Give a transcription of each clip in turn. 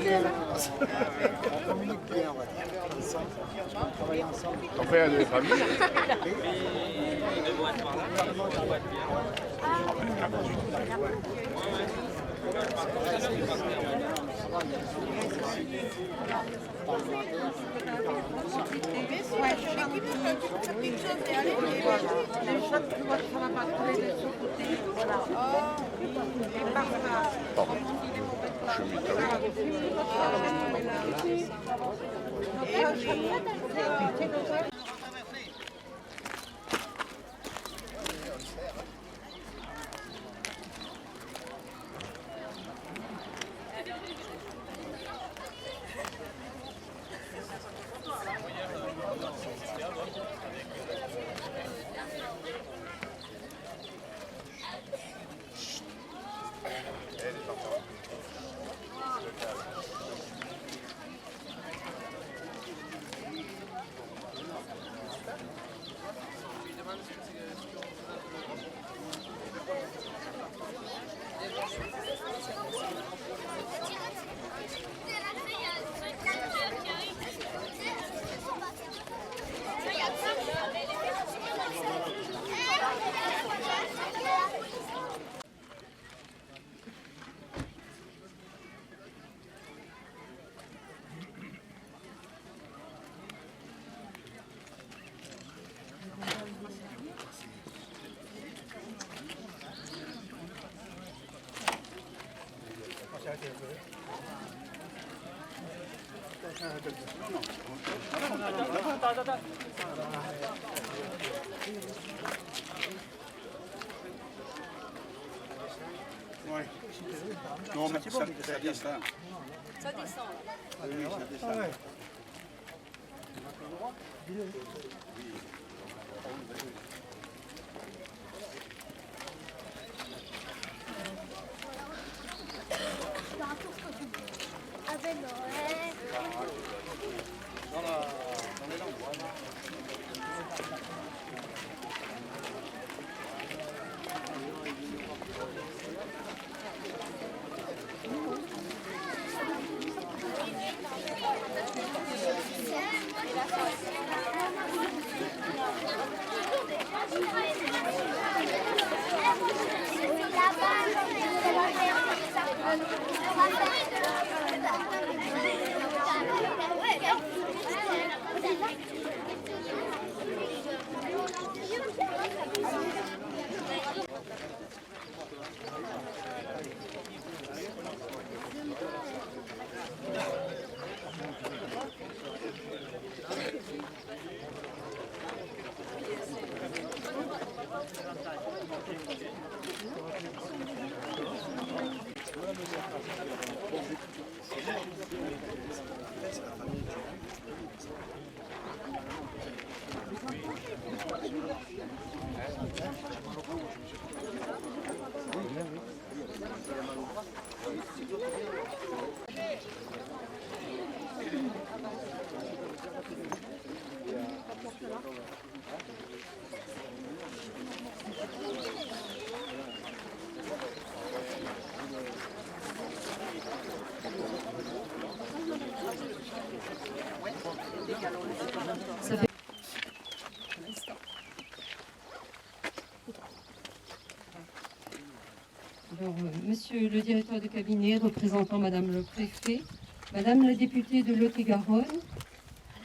On communique bien, on va dire. Ensemble, on travaille ensemble. On fait un de famille. Je Oui. Non, mais ça descend. Ça descend. Oui, ça descend. Avec Noël. Dans les langues, voilà. Alors, Monsieur le directeur de cabinet, représentant Madame le préfet, Madame la députée de Lot-et-Garonne,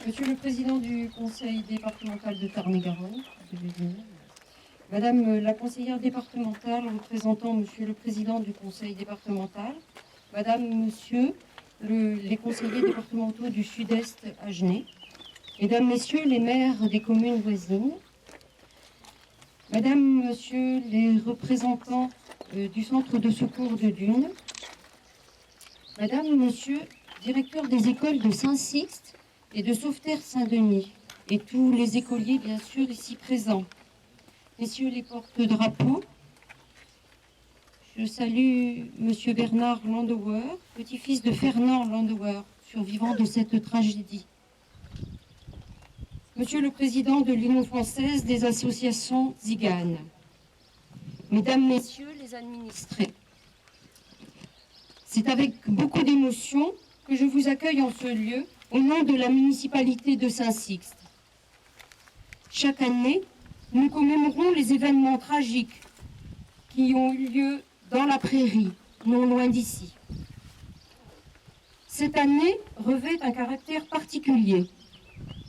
Monsieur le président du conseil départemental de Tarn-et-Garonne, Madame la conseillère départementale représentant Monsieur le président du conseil départemental, Madame, Monsieur les conseillers départementaux du Sud-Est Agenais, Mesdames, Messieurs les maires des communes voisines, Madame, Monsieur les représentants du centre de secours de Dunes, Madame, Monsieur, directeur des écoles de Saint-Sixte et de Sauveterre-Saint-Denis, et tous les écoliers bien sûr ici présents, Messieurs les porte-drapeaux, je salue Monsieur Bernard Landauer, petit-fils de Fernand Landauer, survivant de cette tragédie. Monsieur le Président de l'Union française des associations Ziganes, Mesdames, Messieurs les administrés, c'est avec beaucoup d'émotion que que je vous accueille en ce lieu au nom de la municipalité de Saint-Sixte. Chaque année, nous commémorons les événements tragiques qui ont eu lieu dans la prairie, non loin d'ici. Cette année revêt un caractère particulier.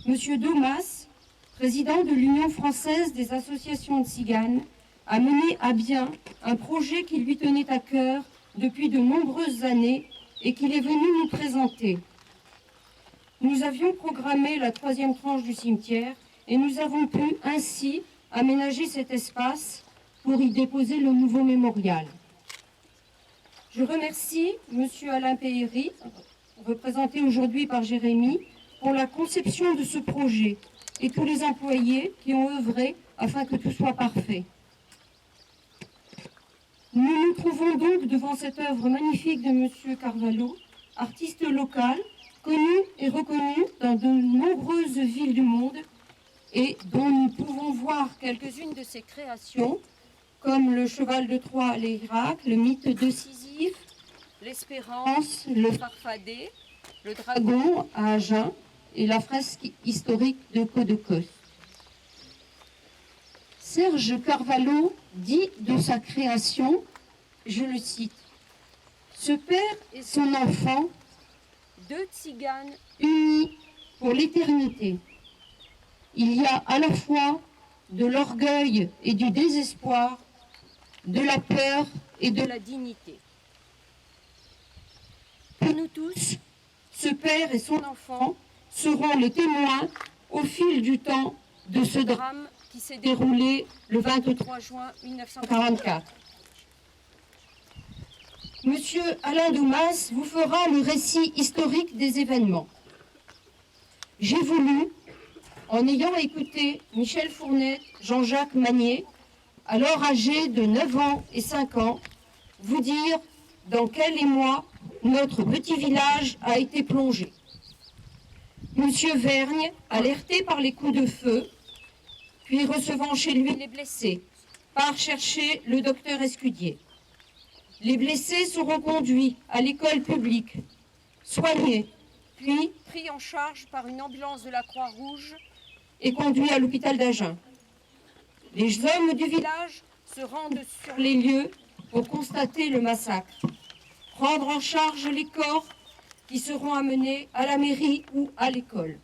Monsieur Domas, président de l'Union française des associations de tziganes, a mené à bien un projet qui lui tenait à cœur depuis de nombreuses années et qu'il est venu nous présenter. Nous avions programmé la 3e tranche du cimetière et nous avons pu ainsi aménager cet espace pour y déposer le nouveau mémorial. Je remercie monsieur Alain Péhéry, représenté aujourd'hui par Jérémy, pour la conception de ce projet et tous les employés qui ont œuvré afin que tout soit parfait. Nous nous trouvons donc devant cette œuvre magnifique de monsieur Carvalho, artiste local, connu et reconnu dans de nombreuses villes du monde et dont nous pouvons voir quelques-unes de ses créations, comme le cheval de Troie à l'Irak, le mythe de Sisyphe, l'espérance, le farfadet, le dragon à Agen et la fresque historique de Codecos. Serge Carvalho dit de sa création, je le cite, « Ce père et son enfant, deux tziganes unis pour l'éternité. Il y a à la fois de l'orgueil et du désespoir, de la peur et de la dignité. Pour nous tous, ce père et son enfant seront les témoins au fil du temps de ce drame qui s'est déroulé le 23 juin 1944. Monsieur Alain Domas vous fera le récit historique des événements. J'ai voulu, en ayant écouté Michel Fournet, Jean-Jacques Magnier, alors âgé de 9 ans et 5 ans, vous dire dans quel émoi notre petit village a été plongé. Monsieur Vergne, alerté par les coups de feu, puis recevant chez lui les blessés, part chercher le docteur Escudier. Les blessés seront conduits à l'école publique, soignés, puis pris en charge par une ambulance de la Croix-Rouge et conduits à l'hôpital d'Agen. Les hommes du village se rendent sur les lieux pour constater le massacre, prendre en charge les corps qui seront amenés à la mairie ou à l'école.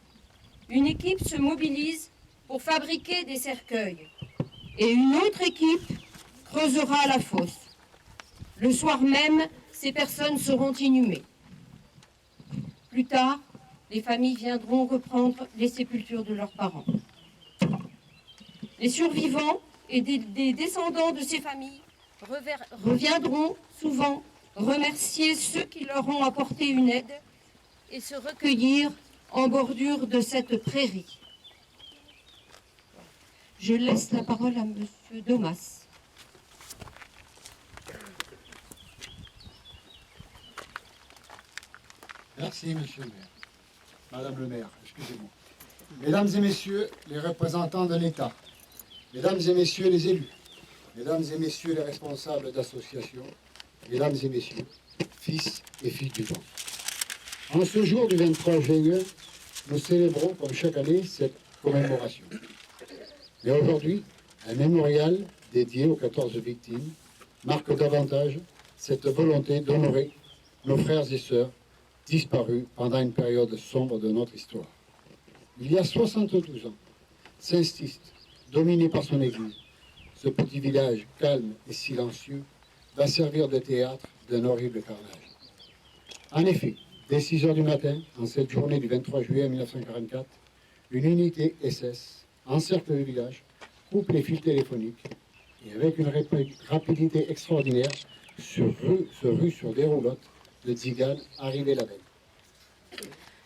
Une équipe se mobilise pour fabriquer des cercueils et une autre équipe creusera la fosse. Le soir même, ces personnes seront inhumées. Plus tard, les familles viendront reprendre les sépultures de leurs parents. Les survivants et des descendants de ces familles reviendront souvent remercier ceux qui leur ont apporté une aide et se recueillir en bordure de cette prairie. Je laisse la parole à monsieur Domas. Merci, monsieur le maire. Madame le maire, excusez-moi. Mesdames et messieurs les représentants de l'État, mesdames et messieurs les élus, mesdames et messieurs les responsables d'associations, mesdames et messieurs, fils et filles du vent. En ce jour du 23 juillet, nous célébrons comme chaque année cette commémoration. Mais aujourd'hui, un mémorial dédié aux 14 victimes marque davantage cette volonté d'honorer nos frères et sœurs disparus pendant une période sombre de notre histoire. Il y a 72 ans, Saint-Sixte, dominé par son église, ce petit village calme et silencieux va servir de théâtre d'un horrible carnage. En effet, dès 6 heures du matin, en cette journée du 23 juillet 1944, une unité SS encercle le village, coupe les fils téléphoniques et avec une rapidité extraordinaire se rue sur des roulottes de tziganes arrivés la veille.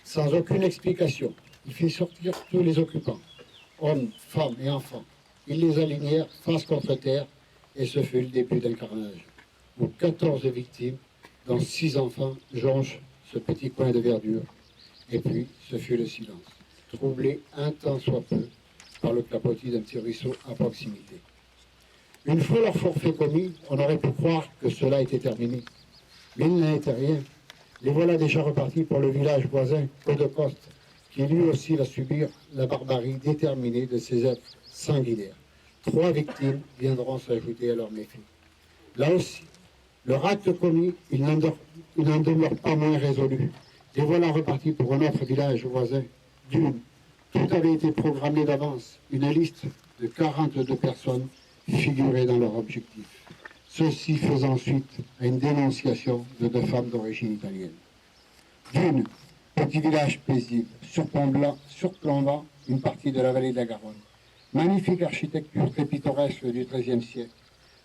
Sans aucune explication, il fit sortir tous les occupants, hommes, femmes et enfants. Ils les alignèrent face contre terre et ce fut le début d'un carnage où 14 victimes, dont 6 enfants, jonchent ce petit coin de verdure. Et puis, ce fut le silence, troublé un tant soit peu par le clapotis d'un petit ruisseau à proximité. Une fois leur forfait commis, on aurait pu croire que cela était terminé. Mais il n'en était rien. Les voilà déjà repartis pour le village voisin, Codecoste, qui lui aussi va subir la barbarie déterminée de ces êtres sanguinaires. 3 victimes viendront s'ajouter à leur méfait. Là aussi, leur acte commis, il n'en demeure pas moins résolu. Les voilà repartis pour un autre village voisin, Dune. Tout avait été programmé d'avance. Une liste de 42 personnes figurait dans leur objectif. Ceci faisant suite à une dénonciation de 2 femmes d'origine italienne. Dune, petit village paisible, surplombant une partie de la vallée de la Garonne. Magnifique architecture très pittoresque du XIIIe siècle,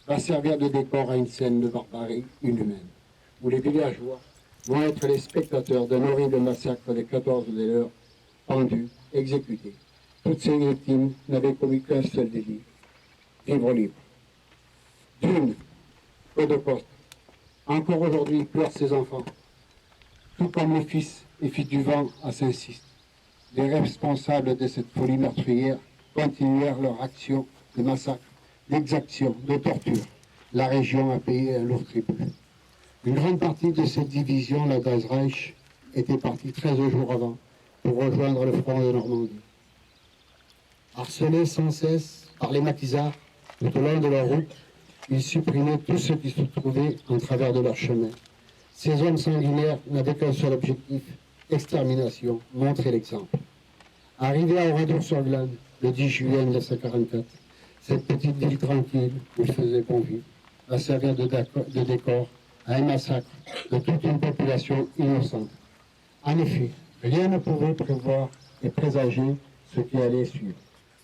va servir de décor à une scène de barbarie inhumaine, où les villageois vont être les spectateurs d'un horrible massacre des 14 des leurs, pendus, exécutés. Toutes ces victimes n'avaient commis qu'un seul délit, vivre libre. Dune, Codecoste, encore aujourd'hui pleurent ses enfants, tout comme les fils et filles du vent à Saint-Sist. Les responsables de cette folie meurtrière continuèrent leur action de massacre, d'exaction, de torture. La région a payé un lourd tribut. Une grande partie de cette division, la Das Reich, était partie 13 jours avant pour rejoindre le front de Normandie. Harcelés sans cesse par les maquisards tout au long de leur route, ils supprimaient tout ce qui se trouvait en travers de leur chemin. Ces hommes sanguinaires n'avaient qu'un seul objectif, extermination, montrer l'exemple. Arrivé à Oradour-sur-Glane, le 10 juillet 1944, cette petite ville tranquille où il faisait bon vivre va servir de décor à un massacre de toute une population innocente. En effet, rien ne pouvait prévoir et présager ce qui allait suivre.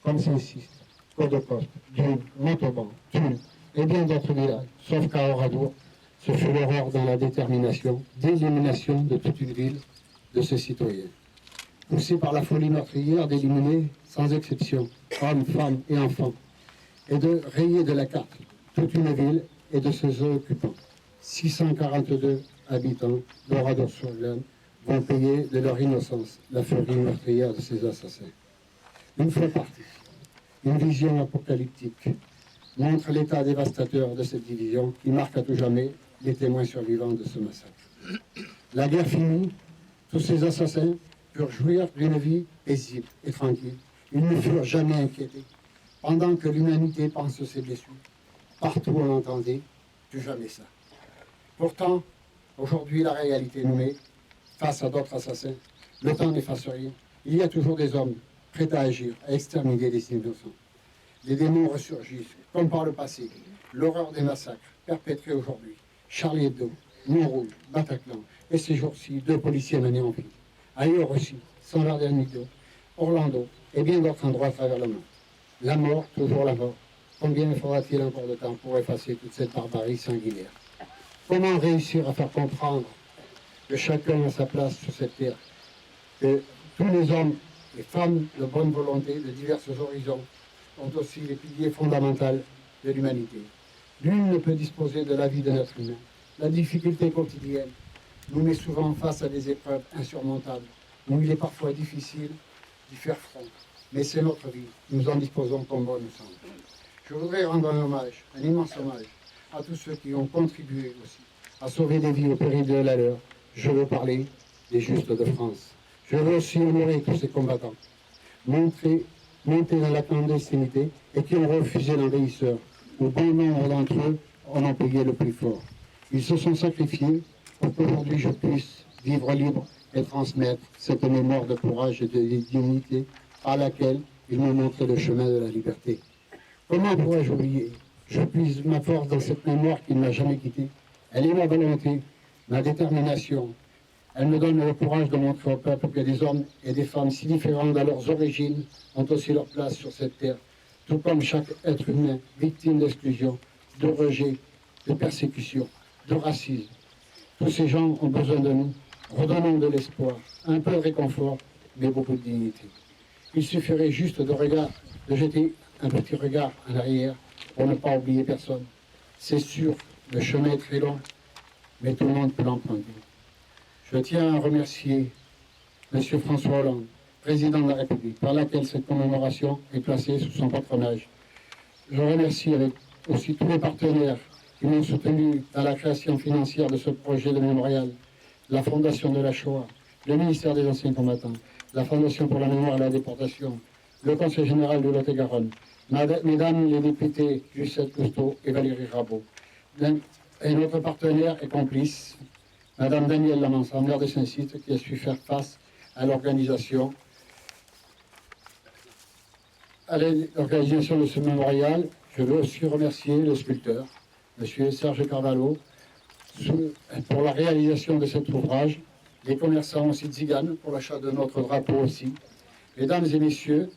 Comme Saint-Sist, Codecoste, Dune, Montauban, Tulle et bien d'autres villages, sauf qu'à Oradour, ce fut l'horreur dans la détermination d'élimination de toute une ville de ses citoyens. Poussés par la folie meurtrière d'éliminer, sans exception, hommes, femmes et enfants, et de rayer de la carte toute une ville et de ses occupants. 642 habitants d'Oradour-sur-Glane vont payer de leur innocence la folie meurtrière de ces assassins. Une fois partis, une vision apocalyptique montre l'état dévastateur de cette division qui marque à tout jamais les témoins survivants de ce massacre. La guerre finie, tous ces assassins purent jouir d'une vie paisible et tranquille. Ils ne furent jamais inquiétés. Pendant que l'humanité pense ses blessures, partout on entendait plus jamais ça. Pourtant, aujourd'hui, la réalité nous met face à d'autres assassins. Le temps n'efface rien. Il y a toujours des hommes prêts à agir, à exterminer les innocents. Les démons ressurgissent, comme par le passé. L'horreur des massacres perpétrés aujourd'hui. Charlie Hebdo, Montrouge, Bataclan, et ces jours-ci, 2 policiers menés en vie. Ailleurs aussi, San Bernardino, Orlando, et bien d'autres endroits à travers le monde. La mort, toujours la mort. Combien faudra-t-il encore de temps pour effacer toute cette barbarie sanguinaire? Comment réussir à faire comprendre que chacun a sa place sur cette terre, que tous les hommes et femmes de bonne volonté de divers horizons sont aussi les piliers fondamentaux de l'humanité. Nul ne peut disposer de la vie d'un être humain. La difficulté quotidienne nous met souvent face à des épreuves insurmontables, où il est parfois difficile d'y faire front. Mais c'est notre vie, nous en disposons comme bon nous semble. Je voudrais rendre un hommage, un immense hommage, à tous ceux qui ont contribué aussi à sauver des vies au péril de la leur. Je veux parler des Justes de France. Je veux aussi honorer tous ces combattants, montés dans la clandestinité et qui ont refusé l'envahisseur, où bon nombre d'entre eux en ont payé le plus fort. Ils se sont sacrifiés pour qu'aujourd'hui je puisse vivre libre et transmettre cette mémoire de courage et de dignité à laquelle ils m'ont montré le chemin de la liberté. Comment pourrais-je oublier? Je puise ma force dans cette mémoire qui ne m'a jamais quitté. Elle est ma volonté, ma détermination. Elle me donne le courage de montrer au peuple que des hommes et des femmes si différents dans leurs origines ont aussi leur place sur cette terre, tout comme chaque être humain victime d'exclusion, de rejet, de persécution, de racisme. Tous ces gens ont besoin de nous. Redonnons de l'espoir, un peu de réconfort, mais beaucoup de dignité. Il suffirait juste de jeter un petit regard en arrière pour ne pas oublier personne. C'est sûr, le chemin est très long, mais tout le monde peut l'emprunter. Je tiens à remercier M. François Hollande, président de la République, par laquelle cette commémoration est placée sous son patronage. Je remercie avec aussi tous les partenaires qui m'ont soutenu dans la création financière de ce projet de mémorial. la Fondation de la Shoah, le ministère des Anciens Combattants, la Fondation pour la Mémoire et la Déportation, le Conseil général de Lot-et-Garonne, Mesdames les députés Lucette Cousteau et Valérie Rabault, et notre partenaire et complice, Madame Danielle Lamansa, maire de Saint-Cyst, qui a su faire face à l'organisation de ce mémorial. Je veux aussi remercier le sculpteur, Monsieur Serge Carvalho, pour la réalisation de cet ouvrage, les commerçants aussi tziganes pour l'achat de notre drapeau aussi, mesdames et messieurs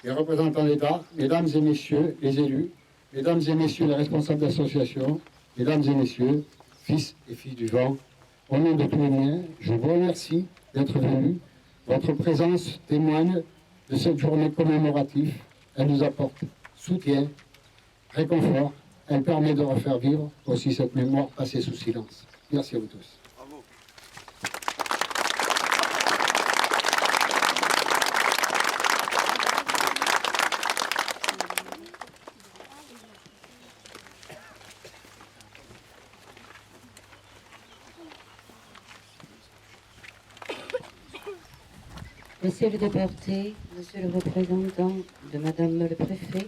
les représentants d'État, mesdames et messieurs les élus, mesdames et messieurs les responsables d'associations, mesdames et messieurs, fils et filles du vent, au nom de tous les miens, je vous remercie d'être venus. Votre présence témoigne de cette journée commémorative. Elle nous apporte soutien, réconfort. Elle permet de refaire vivre aussi cette mémoire passée sous silence. Merci à vous tous. Bravo. Monsieur le déporté, monsieur le représentant de Madame le préfet,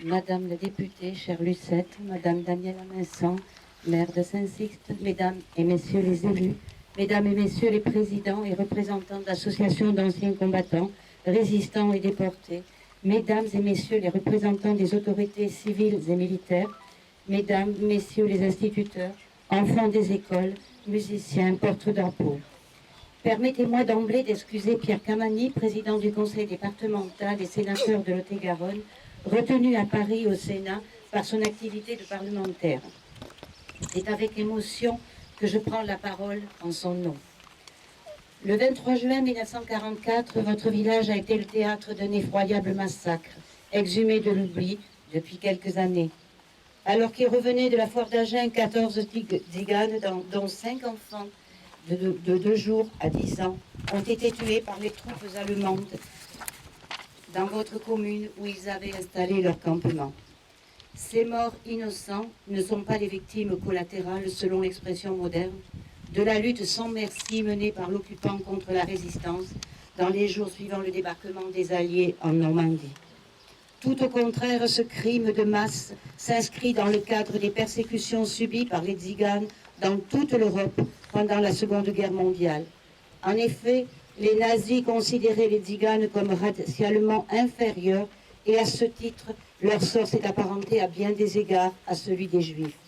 Madame la députée, chère Lucette, Madame Danielle Lamansa, maire de Saint-Cyst, Mesdames et Messieurs les élus, Mesdames et Messieurs les présidents et représentants d'associations d'anciens combattants, résistants et déportés, Mesdames et Messieurs les représentants des autorités civiles et militaires, Mesdames, Messieurs les instituteurs, enfants des écoles, musiciens, porte-drapeaux. Permettez-moi d'emblée d'excuser Pierre Camani, président du conseil départemental et sénateur de Lot-et-Garonne, retenu à Paris au Sénat par son activité de parlementaire. C'est avec émotion que je prends la parole en son nom. Le 23 juin 1944, votre village a été le théâtre d'un effroyable massacre, exhumé de l'oubli depuis quelques années. Alors qu'il revenait de la foire d'Agen, 14 tziganes, dont 5 enfants de 2 jours à 10 ans, ont été tués par les troupes allemandes dans votre commune où ils avaient installé leur campement. Ces morts innocents ne sont pas les victimes collatérales, selon l'expression moderne, de la lutte sans merci menée par l'occupant contre la résistance dans les jours suivant le débarquement des Alliés en Normandie. Tout au contraire, ce crime de masse s'inscrit dans le cadre des persécutions subies par les tziganes dans toute l'Europe pendant la Seconde Guerre mondiale. En effet, les nazis considéraient les tziganes comme racialement inférieurs et à ce titre, leur sort s'est apparenté à bien des égards à celui des Juifs.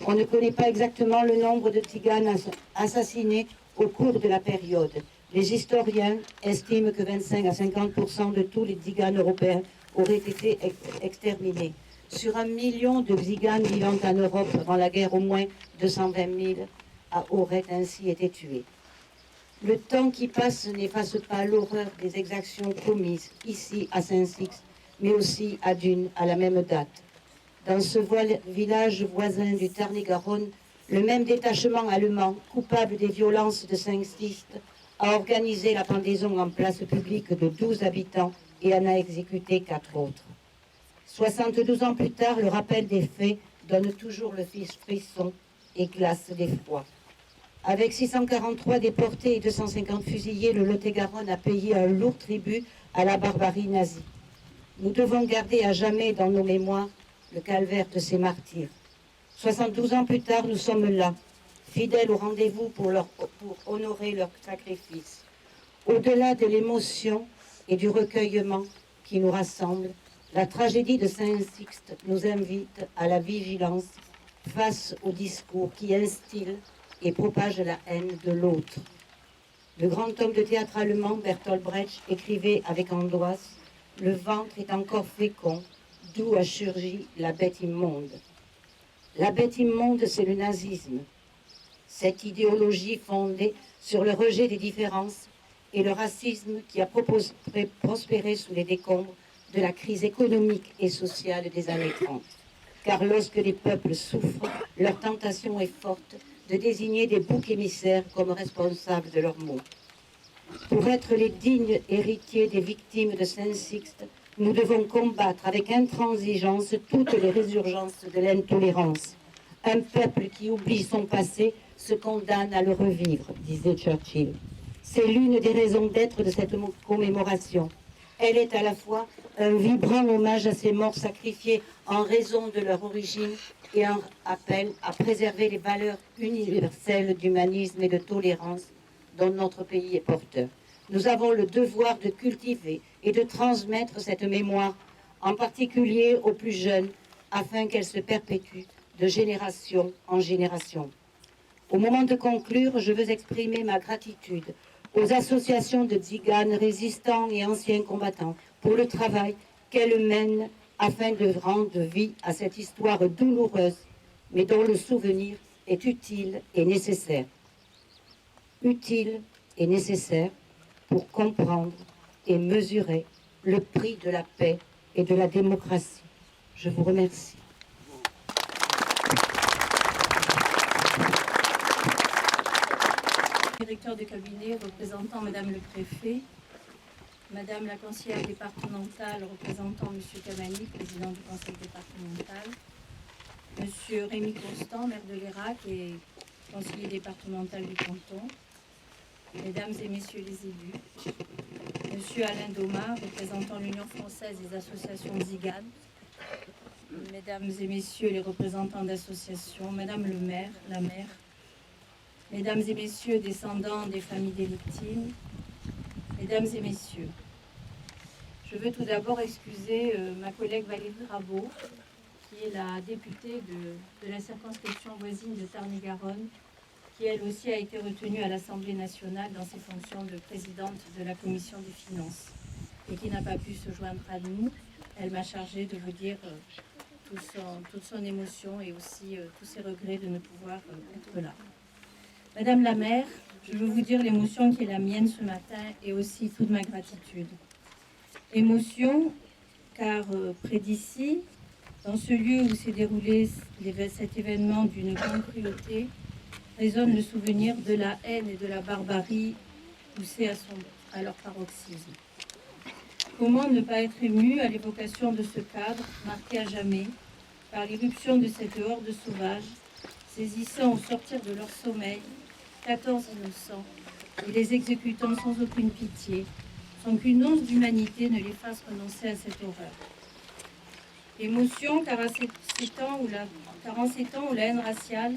On ne connaît pas exactement le nombre de tziganes assassinés au cours de la période. Les historiens estiment que 25 à 50% de tous les tziganes européens auraient été exterminés. Sur 1 million de tziganes vivant en Europe avant la guerre, au moins 220 000 auraient ainsi été tués. Le temps qui passe n'efface pas l'horreur des exactions commises ici à Saint-Cyst, mais aussi à Dunes à la même date. Dans ce village voisin du Tarn-et-Garonne, le même détachement allemand, coupable des violences de Saint-Cyst, a organisé la pendaison en place publique de 12 habitants et en a exécuté 4 autres. 72 ans plus tard, le rappel des faits donne toujours le frisson et glace d'effroi. Avec 643 déportés et 250 fusillés, le Lot-et-Garonne a payé un lourd tribut à la barbarie nazie. Nous devons garder à jamais dans nos mémoires le calvaire de ces martyrs. 72 ans plus tard, nous sommes là, fidèles au rendez-vous pour honorer leur sacrifice. Au-delà de l'émotion et du recueillement qui nous rassemblent, la tragédie de Saint-Cyst nous invite à la vigilance face aux discours qui instillent et propagent la haine de l'autre. Le grand homme de théâtre allemand Bertolt Brecht écrivait avec angoisse « Le ventre est encore fécond, d'où a surgi la bête immonde ». La bête immonde, c'est le nazisme. Cette idéologie fondée sur le rejet des différences et le racisme qui a prospéré sous les décombres de la crise économique et sociale des années 30. Car lorsque les peuples souffrent, leur tentation est forte de désigner des boucs émissaires comme responsables de leurs maux. Pour être les dignes héritiers des victimes de Saint-Cyst, nous devons combattre avec intransigeance toutes les résurgences de l'intolérance, Un peuple qui oublie son passé se condamne à le revivre, disait Churchill. C'est l'une des raisons d'être de cette commémoration. Elle est à la fois un vibrant hommage à ces morts sacrifiés en raison de leur origine et un appel à préserver les valeurs universelles d'humanisme et de tolérance dont notre pays est porteur. Nous avons le devoir de cultiver et de transmettre cette mémoire, en particulier aux plus jeunes, afin qu'elle se perpétue de génération en génération. Au moment de conclure, je veux exprimer ma gratitude aux associations de tziganes résistants et anciens combattants pour le travail qu'elles mènent afin de rendre vie à cette histoire douloureuse, mais dont le souvenir est utile et nécessaire. Utile et nécessaire pour comprendre et mesurer le prix de la paix et de la démocratie. Je vous remercie. Directeur de cabinet représentant Madame le Préfet, Madame la conseillère départementale représentant Monsieur Kamani, président du conseil départemental, Monsieur Rémi Constant, maire de l'Irak et conseiller départemental du canton, Mesdames et Messieurs les élus, Monsieur Alain Doma, représentant l'Union française des associations Zigane, Mesdames et Messieurs les représentants d'associations, Madame le maire, la maire, Mesdames et Messieurs, descendants des familles des victimes, Mesdames et Messieurs, je veux tout d'abord excuser ma collègue Valérie Rabault, qui est la députée de la circonscription voisine de Tarn-et-Garonne, qui elle aussi a été retenue à l'Assemblée nationale dans ses fonctions de présidente de la Commission des finances et qui n'a pas pu se joindre à nous. Elle m'a chargée de vous dire toute son émotion et aussi tous ses regrets de ne pouvoir être là. Madame la maire, je veux vous dire l'émotion qui est la mienne ce matin et aussi toute ma gratitude. Émotion, car près d'ici, dans ce lieu où s'est déroulé cet événement d'une grande cruauté, résonne le souvenir de la haine et de la barbarie poussée à leur paroxysme. Comment ne pas être ému à l'évocation de ce cadre, marqué à jamais par l'irruption de cette horde sauvage, saisissant au sortir de leur sommeil 14 innocents et les exécutant sans aucune pitié, sans qu'une once d'humanité ne les fasse renoncer à cette horreur. Émotion, car en ces temps où la haine raciale,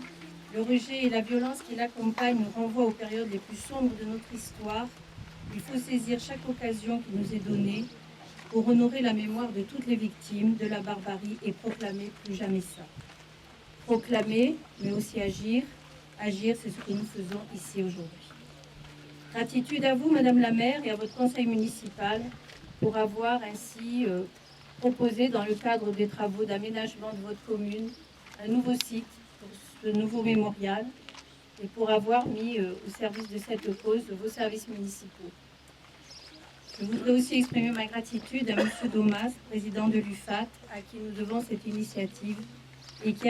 le rejet et la violence qui l'accompagnent nous renvoient aux périodes les plus sombres de notre histoire, il faut saisir chaque occasion qui nous est donnée pour honorer la mémoire de toutes les victimes de la barbarie et proclamer plus jamais ça. Proclamer, mais aussi agir. Agir, c'est ce que nous faisons ici aujourd'hui. Gratitude à vous, Madame la maire, et à votre conseil municipal pour avoir ainsi proposé, dans le cadre des travaux d'aménagement de votre commune, un nouveau site pour ce nouveau mémorial et pour avoir mis au service de cette cause vos services municipaux. Je voudrais aussi exprimer ma gratitude à Monsieur Domas, président de l'UFAT, à qui nous devons cette initiative et qui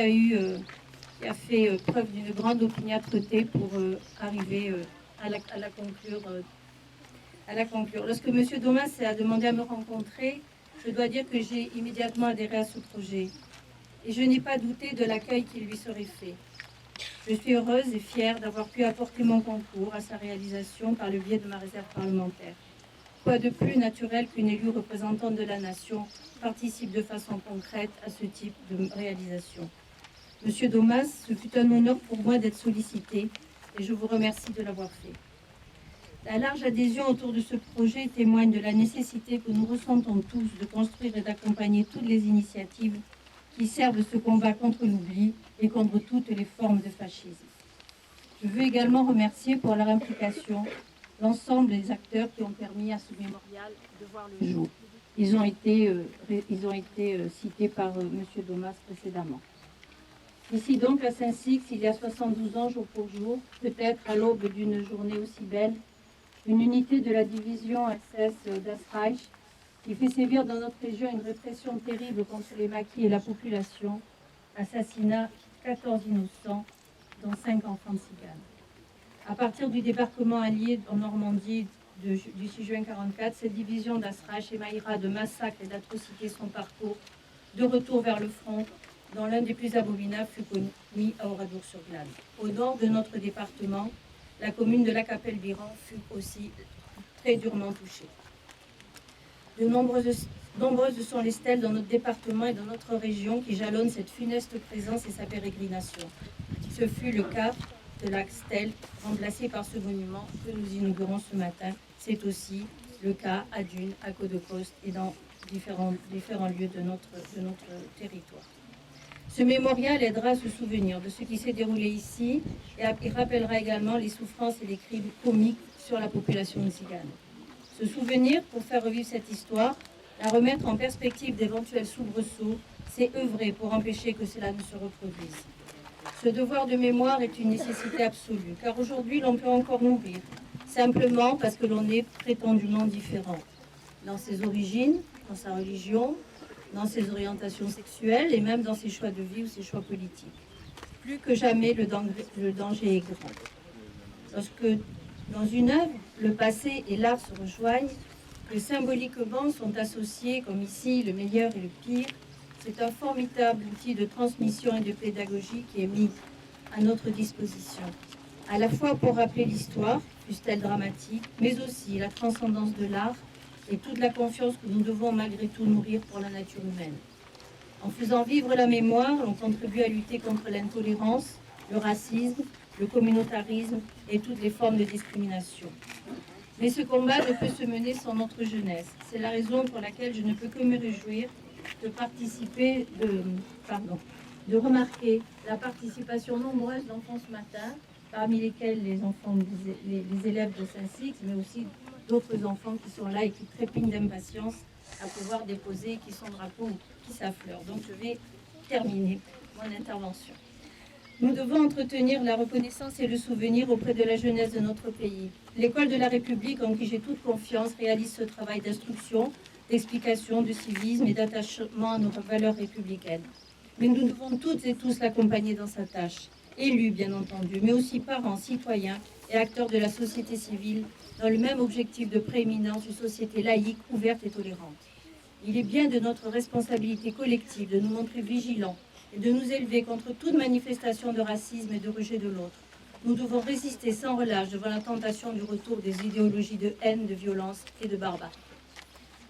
a fait preuve d'une grande opiniâtreté pour arriver à la conclure. Lorsque M. Domas a demandé à me rencontrer, je dois dire que j'ai immédiatement adhéré à ce projet. Et je n'ai pas douté de l'accueil qui lui serait fait. Je suis heureuse et fière d'avoir pu apporter mon concours à sa réalisation par le biais de ma réserve parlementaire. Quoi de plus naturel qu'une élue représentante de la nation participe de façon concrète à ce type de réalisation. Monsieur Domas, ce fut un honneur pour moi d'être sollicité et je vous remercie de l'avoir fait. La large adhésion autour de ce projet témoigne de la nécessité que nous ressentons tous de construire et d'accompagner toutes les initiatives qui servent ce combat contre l'oubli et contre toutes les formes de fascisme. Je veux également remercier pour leur implication l'ensemble des acteurs qui ont permis à ce mémorial de voir le jour. Ils ont été cités par M. Domas précédemment. Ici donc à Saint-Six, il y a 72 ans, jour pour jour, peut-être à l'aube d'une journée aussi belle, une unité de la division SS d'Asreich qui fait sévir dans notre région une répression terrible contre les maquis et la population, assassina 14 innocents, dont 5 enfants de Tziganes. À partir du débarquement allié en Normandie du 6 juin 1944, cette division d'Asreich émaillera de massacres et d'atrocités son parcours de retour vers le front dont l'un des plus abominables fut commis à Oradour-sur-Glane. Au nord de notre département, la commune de La Capelle-Biran fut aussi très durement touchée. De nombreuses sont les stèles dans notre département et dans notre région qui jalonnent cette funeste présence et sa pérégrination. Ce fut le cas de la stèle remplacée par ce monument que nous inaugurons ce matin. C'est aussi le cas à Dunes, à Côte-de-Coste et dans différents lieux de notre territoire. Ce mémorial aidera à se souvenir de ce qui s'est déroulé ici et rappellera également les souffrances et les crimes commis sur la population tzigane. Se souvenir pour faire revivre cette histoire, la remettre en perspective d'éventuels soubresauts, c'est œuvrer pour empêcher que cela ne se reproduise. Ce devoir de mémoire est une nécessité absolue, car aujourd'hui l'on peut encore mourir, simplement parce que l'on est prétendument différent, dans ses origines, dans sa religion, dans ses orientations sexuelles et même dans ses choix de vie ou ses choix politiques. Plus que jamais, le danger est grand. Lorsque, dans une œuvre, le passé et l'art se rejoignent, que symboliquement sont associés, comme ici, le meilleur et le pire, c'est un formidable outil de transmission et de pédagogie qui est mis à notre disposition, à la fois pour rappeler l'histoire, fût-elle dramatique, mais aussi la transcendance de l'art et toute la confiance que nous devons malgré tout nourrir pour la nature humaine. En faisant vivre la mémoire, on contribue à lutter contre l'intolérance, le racisme, le communautarisme et toutes les formes de discrimination. Mais ce combat ne peut se mener sans notre jeunesse. C'est la raison pour laquelle je ne peux que me réjouir de remarquer la participation nombreuse d'enfants ce matin, parmi lesquels les enfants, les élèves de Saint-Six, mais aussi d'autres enfants qui sont là et qui trépignent d'impatience à pouvoir déposer qui son drapeau ou qui sa fleur. Donc je vais terminer mon intervention. Nous devons entretenir la reconnaissance et le souvenir auprès de la jeunesse de notre pays. L'école de la République, en qui j'ai toute confiance, réalise ce travail d'instruction, d'explication, de civisme et d'attachement à nos valeurs républicaines. Mais nous devons toutes et tous l'accompagner dans sa tâche, élus bien entendu, mais aussi parents, citoyens et acteurs de la société civile, dans le même objectif de prééminence d'une société laïque, ouverte et tolérante. Il est bien de notre responsabilité collective de nous montrer vigilants et de nous élever contre toute manifestation de racisme et de rejet de l'autre. Nous devons résister sans relâche devant la tentation du retour des idéologies de haine, de violence et de barbarie.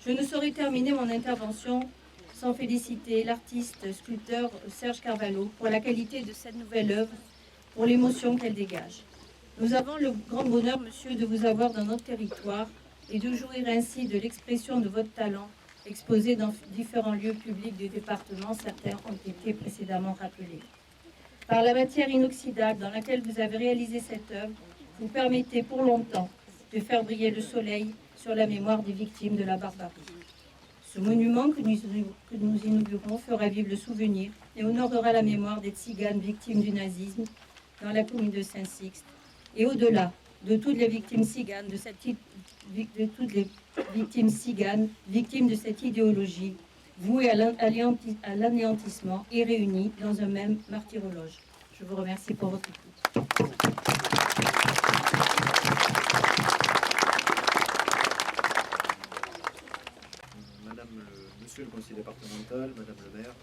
Je ne saurais terminer mon intervention sans féliciter l'artiste sculpteur Serge Carvalho pour la qualité de cette nouvelle œuvre, pour l'émotion qu'elle dégage. Nous avons le grand bonheur, monsieur, de vous avoir dans notre territoire et de jouir ainsi de l'expression de votre talent exposé dans différents lieux publics du département. Certains ont été précédemment rappelés. Par la matière inoxydable dans laquelle vous avez réalisé cette œuvre, vous permettez pour longtemps de faire briller le soleil sur la mémoire des victimes de la barbarie. Ce monument que nous inaugurons fera vivre le souvenir et honorera la mémoire des tziganes victimes du nazisme dans la commune de Saint-Sixte et au-delà de toutes les victimes tziganes, victimes de cette idéologie vouée à l'anéantissement et réunies dans un même martyrologe. Je vous remercie pour votre écoute. Monsieur le conseiller départemental, madame le maire,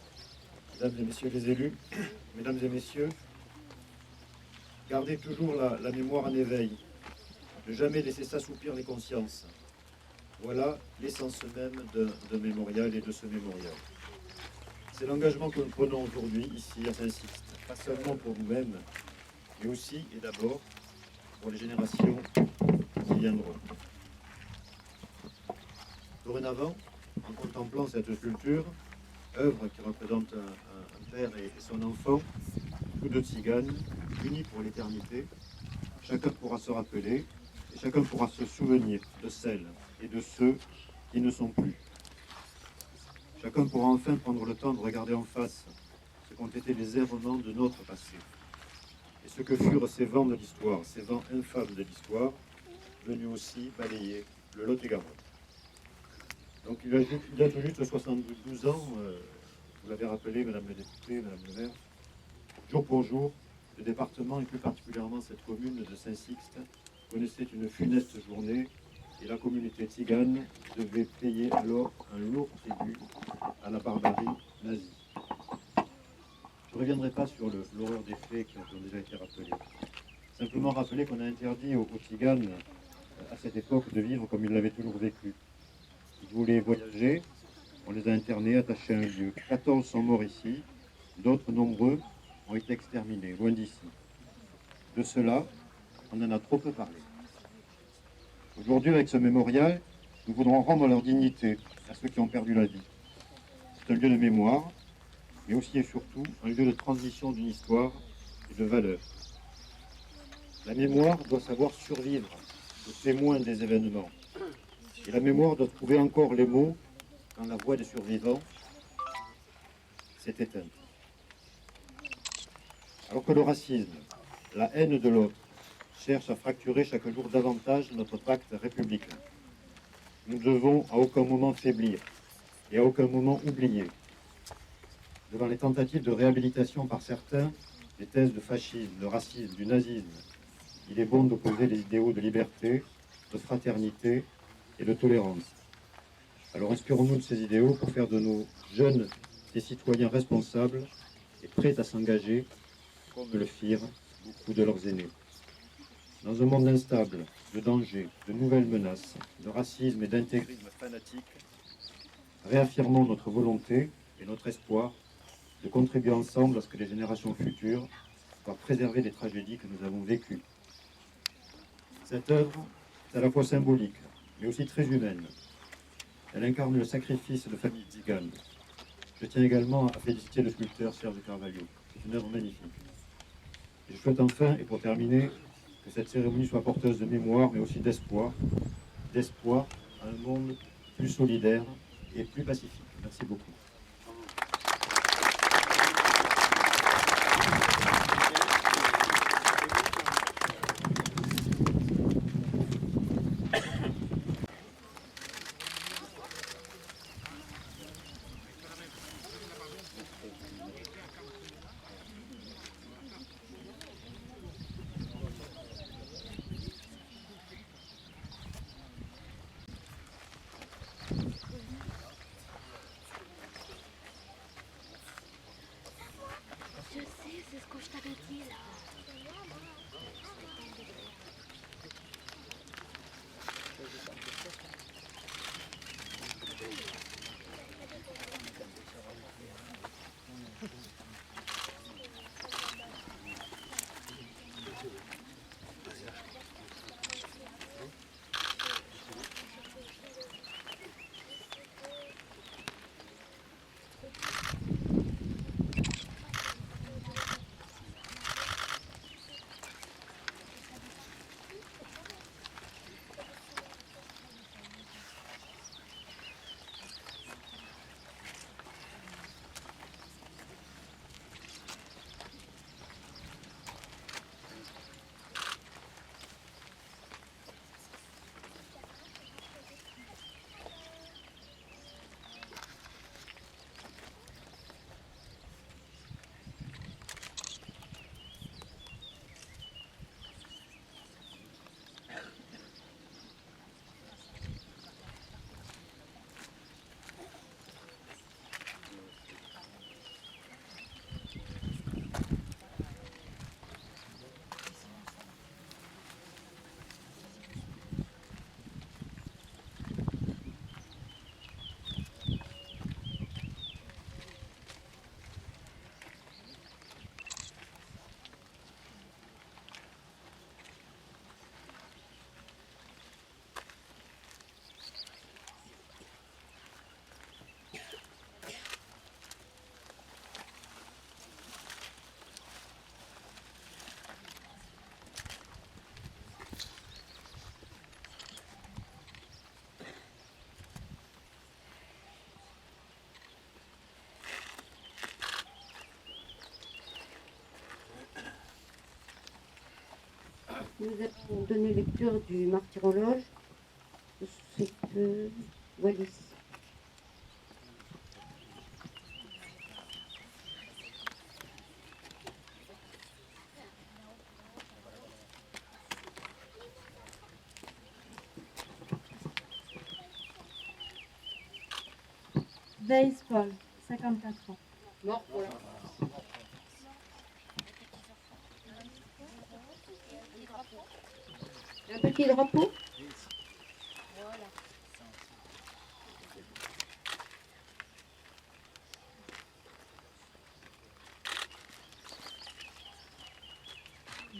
mesdames et messieurs les élus, mesdames et messieurs, gardez toujours la mémoire en éveil, ne jamais laisser s'assoupir les consciences. Voilà l'essence même d'un mémorial et de ce mémorial. C'est l'engagement que nous prenons aujourd'hui ici à Saint-Sixte, pas seulement pour nous-mêmes, mais aussi et d'abord pour les générations qui viendront. Dorénavant, en contemplant cette sculpture, œuvre qui représente un père et son enfant, tous deux tziganes, unis pour l'éternité, chacun pourra se rappeler et chacun pourra se souvenir de celles et de ceux qui ne sont plus. Chacun pourra enfin prendre le temps de regarder en face ce qu'ont été les errements de notre passé et ce que furent ces vents de l'histoire, ces vents infâmes de l'histoire, venus aussi balayer le Lot-et-Garonne. Donc il y a tout juste 72 ans, vous l'avez rappelé, madame la députée, madame le maire, jour pour jour, le département et plus particulièrement cette commune de Saint-Sixte connaissait une funeste journée et la communauté tzigane devait payer alors un lourd tribut à la barbarie nazie. Je ne reviendrai pas sur l'horreur des faits qui ont déjà été rappelés. Simplement rappeler qu'on a interdit aux Tziganes, à cette époque, de vivre comme ils l'avaient toujours vécu. Ils voulaient voyager, on les a internés, attachés à un lieu. 14 sont morts ici, d'autres nombreux ont été exterminés, loin d'ici. De cela, on en a trop peu parlé. Aujourd'hui, avec ce mémorial, nous voudrons rendre leur dignité à ceux qui ont perdu la vie. C'est un lieu de mémoire, mais aussi et surtout un lieu de transmission d'une histoire et de valeurs. La mémoire doit savoir survivre aux témoins des événements. Et la mémoire doit trouver encore les mots quand la voix des survivants s'est éteinte. Alors que le racisme, la haine de l'autre, cherchent à fracturer chaque jour davantage notre pacte républicain, nous ne devons à aucun moment faiblir et à aucun moment oublier. Devant les tentatives de réhabilitation par certains des thèses de fascisme, de racisme, du nazisme, il est bon d'opposer les idéaux de liberté, de fraternité et de tolérance. Alors inspirons-nous de ces idéaux pour faire de nos jeunes des citoyens responsables et prêts à s'engager, comme le firent beaucoup de leurs aînés. Dans un monde instable, de danger, de nouvelles menaces, de racisme et d'intégrisme fanatique, réaffirmons notre volonté et notre espoir de contribuer ensemble à ce que les générations futures soient préservées des tragédies que nous avons vécues. Cette œuvre est à la fois symbolique, mais aussi très humaine. Elle incarne le sacrifice de familles tziganes. Je tiens également à féliciter le sculpteur Serge Carvalho. C'est une œuvre magnifique. Et je souhaite enfin, et pour terminer, que cette cérémonie soit porteuse de mémoire, mais aussi d'espoir à un monde plus solidaire et plus pacifique. Merci beaucoup. Je sais, c'est ce que je t'avais dit là. Nous avons donné lecture du martyrologe de cette Wallis. Weiss Paul, 54 ans. Mort pour la petit drapeau.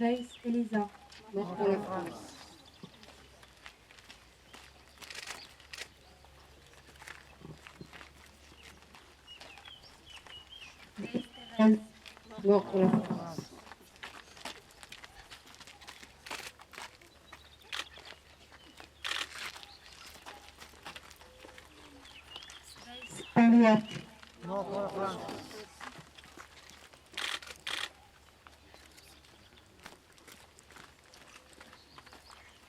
Weiss Elisa, mort pour la France. Weiss Thérèse, mort pour la France. Henriette, mort pour la France.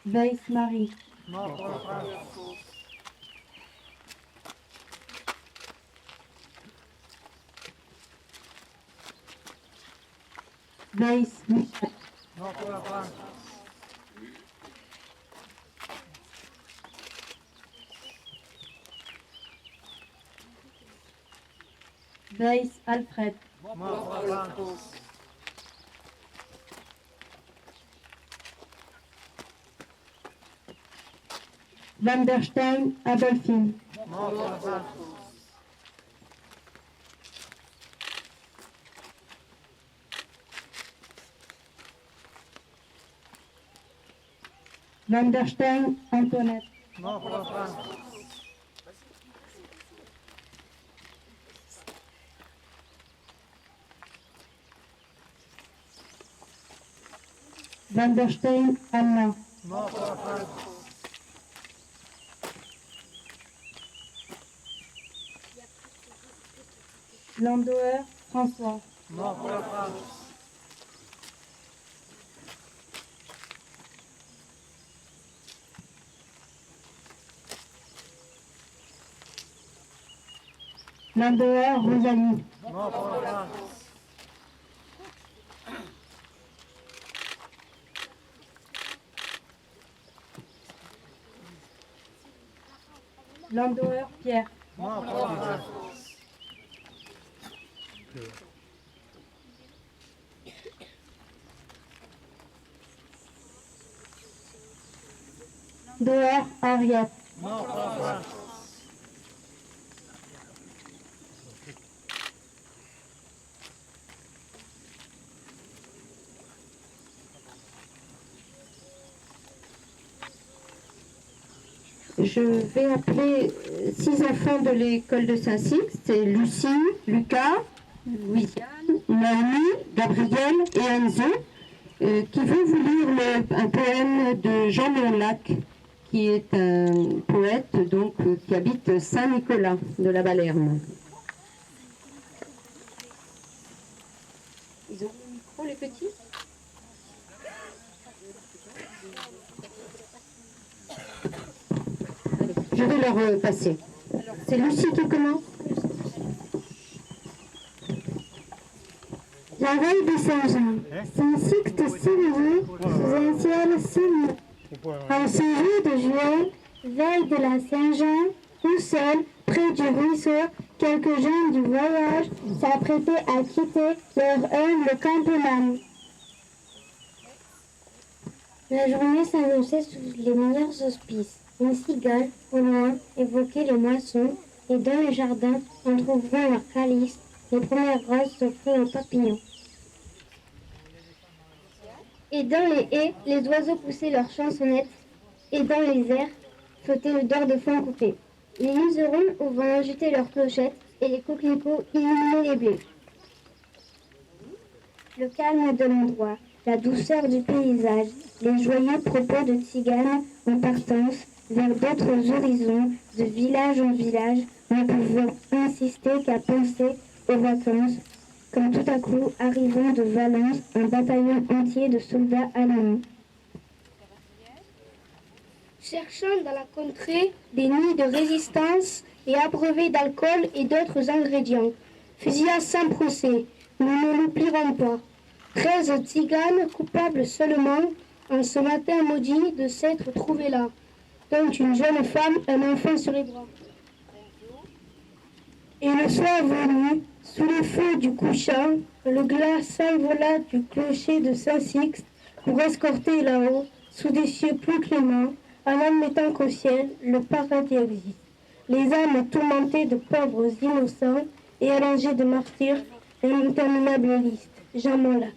Weiss Marie, mort pour la France. Weiss Michel, mort pour la France. Weiss Alfred, mort pour la France. Van der Stein, Adolphine, mort pour la France. Van der Stein, Antoinette, mort pour la France. Van der Stein, Anna, mort pour la France. Landauer, François, mort pour la France. Landauer, Rosalie, mort pour la France. Landauer, Pierre, mort pour la France. Landauer, Henriette, mort pour la France. Je vais appeler 6 enfants de l'école de Saint-Sixte. C'est Lucie, Lucas, Louisiane, Naomi, Gabriel et Enzo, qui vont vous lire un poème de Jean Monlac, qui est un poète donc, qui habite Saint-Nicolas de la Balerme. Ils ont le micro, les petits? Je vais leur passer. C'est Lucie qui commence. La veille de Saint-Jean, Saint-Sixte s'éveillait sous un ciel serré. En ce jour de juillet, veille de la Saint-Jean, tout seul, près du ruisseau, quelques gens du voyage s'apprêtaient à quitter leur humble campement. La journée s'annonçait sous les meilleurs auspices. Une cigale, au loin, évoquait les moissons, et dans les jardins, en trouvant leur calice, les premières roses s'offraient aux papillons. Et dans les haies, les oiseaux poussaient leurs chansonnettes, et dans les airs, flottaient l'odeur de foin coupé. Les muserons au vent agitaient leurs clochettes, et les coquelicots illuminaient les blés. Le calme de l'endroit, la douceur du paysage, les joyeux propos de tziganes en partance vers d'autres horizons, de village en village, ne pouvant insister qu'à penser aux vacances, quand tout à coup, arrivant de Valence, un bataillon entier de soldats allemands. Cherchant dans la contrée des nids de résistance et abreuvés d'alcool et d'autres ingrédients, fusilla sans procès, nous ne l'oublierons pas. 13 tziganes coupables seulement, en ce matin maudit de s'être trouvés là, dont une jeune femme, un enfant sur les bras. Et le soir venu, sous le feu du couchant, le glas s'envola du clocher de Saint-Sixte pour escorter là-haut sous des cieux plus cléments, en admettant qu'au ciel, le paradis existe. Les âmes tourmentées de pauvres innocents et allongées de martyrs, une interminable liste. Jean Montlac.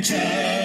Java.